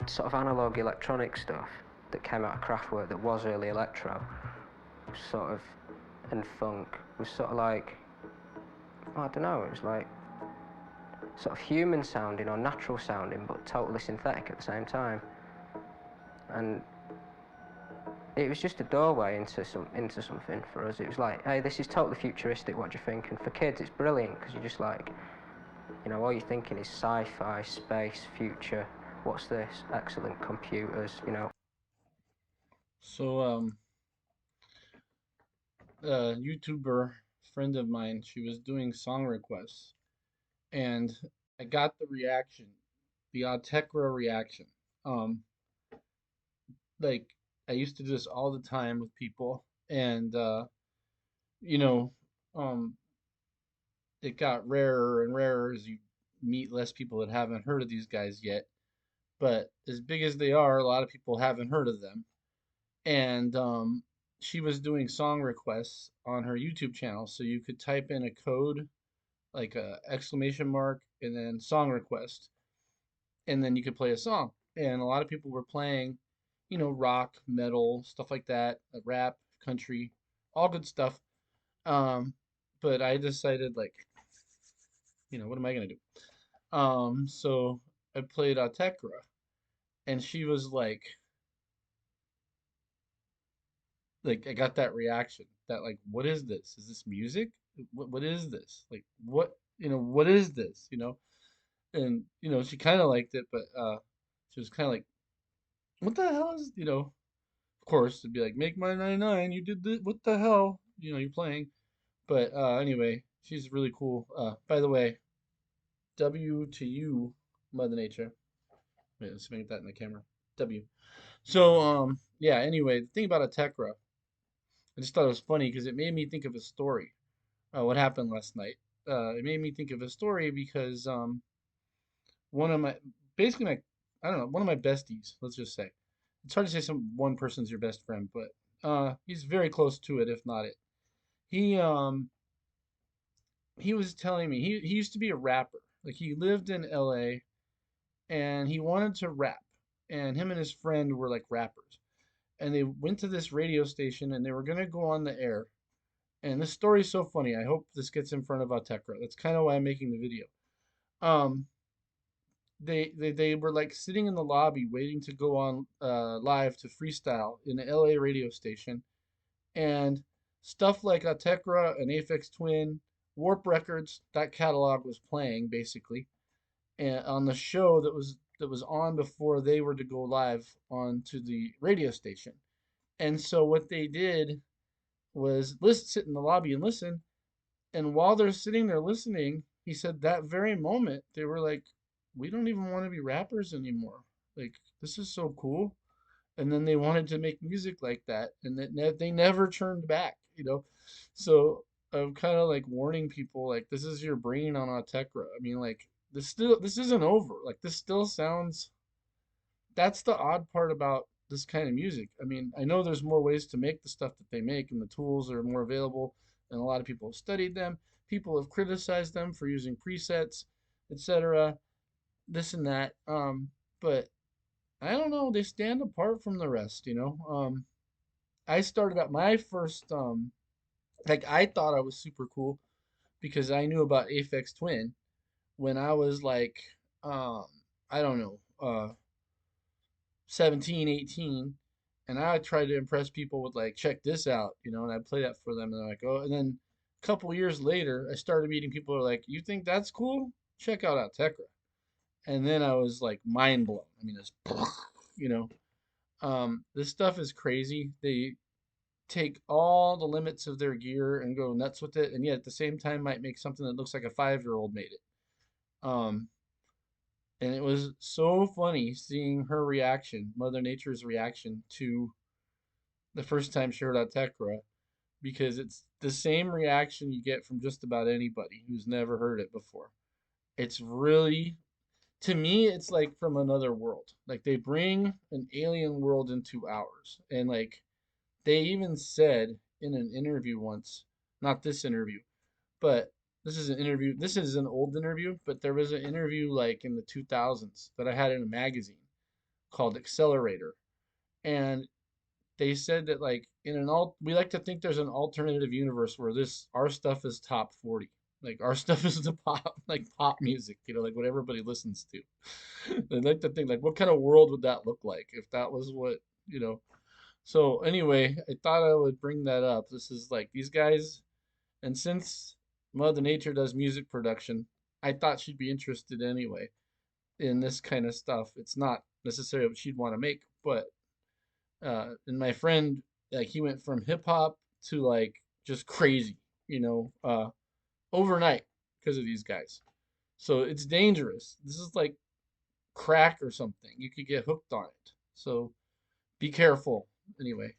sort of analog electronic stuff that came out of Kraftwerk that was early electro, sort of, and funk was sort of like, I don't know, it was like sort of human sounding or natural sounding, but totally synthetic at the same time. And it was just a doorway into something for us. It was like, hey, this is totally futuristic. What do you think? And for kids, it's brilliant because you're just like, all you're thinking is sci-fi, space, future. What's this? Excellent computers. So, a YouTuber friend of mine, she was doing song requests, and I got the reaction, the Autechre reaction. Um, like I used to do this all the time with people, and you know, um, it got rarer and rarer as you meet less people that haven't heard of these guys yet. But as big as they are, a lot of people haven't heard of them. And she was doing song requests on her YouTube channel, so you could type in a code like a exclamation mark and then song request, and then you could play a song. And a lot of people were playing, rock, metal, stuff like that, rap, country, all good stuff. Um, but I decided like, what am I gonna do? So I played Autechre, and she was like I got that reaction that like, what is this? Is this music? What is this? Like what is this? And she kind of liked it, but she was kind of like, what the hell is of course it'd be like, make my 99, you did this, what the hell, you're playing. But anyway, she's really cool. By the way, W to you, Mother Nature. Wait, let's make that in the camera. W. So yeah. Anyway, the thing about Autechre, I just thought it was funny because it made me think of a story. What happened last night? It made me think of a story because one of my basically my I don't know, one of my besties, let's just say. It's hard to say one person's your best friend, but he's very close to it, if not it. He he was telling me he used to be a rapper. Like he lived in LA and he wanted to rap. And him and his friend were like rappers. And they went to this radio station and they were gonna go on the air. And this story is so funny. I hope this gets in front of Autechre. That's kind of why I'm making the video. Um, they were like sitting in the lobby waiting to go on live to freestyle in the LA radio station, and stuff like Autechre and Aphex Twin, Warp Records, that catalog was playing basically, and on the show that was on before they were to go live onto the radio station. And so what they did was sit in the lobby and listen. And while they're sitting there listening, he said that very moment they were like, "We don't even want to be rappers anymore. Like this is so cool." And then they wanted to make music like that, and they never turned back. So I'm kind of like warning people, like this is your brain on Autechre. I mean, like this isn't over. Like this still sounds. That's the odd part about this kind of music. I mean, I know there's more ways to make the stuff that they make, and the tools are more available, and a lot of people have studied them. People have criticized them for using presets, etc. This and that. But I don't know. They stand apart from the rest. I started out my first like I thought I was super cool because I knew about Aphex Twin when I was like um I don't know 17, 18, and I tried to impress people with like, check this out, and I'd play that for them, and they're like, oh, and then a couple years later, I started meeting people who are like, you think that's cool? Check out Autechre. And then I was like mind blown. I mean, it's, you know, this stuff is crazy. They take all the limits of their gear and go nuts with it, and yet at the same time might make something that looks like a 5-year-old made it. Um, and it was so funny seeing her reaction, Mother Nature's reaction to the first time she heard Autechre, because it's the same reaction you get from just about anybody who's never heard it before. It's really, to me, it's like from another world. Like they bring an alien world into ours. And like they even said in an interview once, not this interview, but this is an interview. This is an old interview, but there was an interview like in the 2000s that I had in a magazine called Accelerator, and they said that like in an alt we like to think there's an alternative universe where this our stuff is top 40. Like our stuff is the pop like pop music, like what everybody listens to. They like to think like what kind of world would that look like if that was what, you know. So anyway, I thought I would bring that up. This is like these guys, and since Mother Nature does music production, I thought she'd be interested anyway in this kind of stuff. It's not necessarily what she'd want to make, but and my friend, like he went from hip hop to like just crazy, overnight because of these guys. So it's dangerous. This is like crack or something. You could get hooked on it. So be careful. Anyway,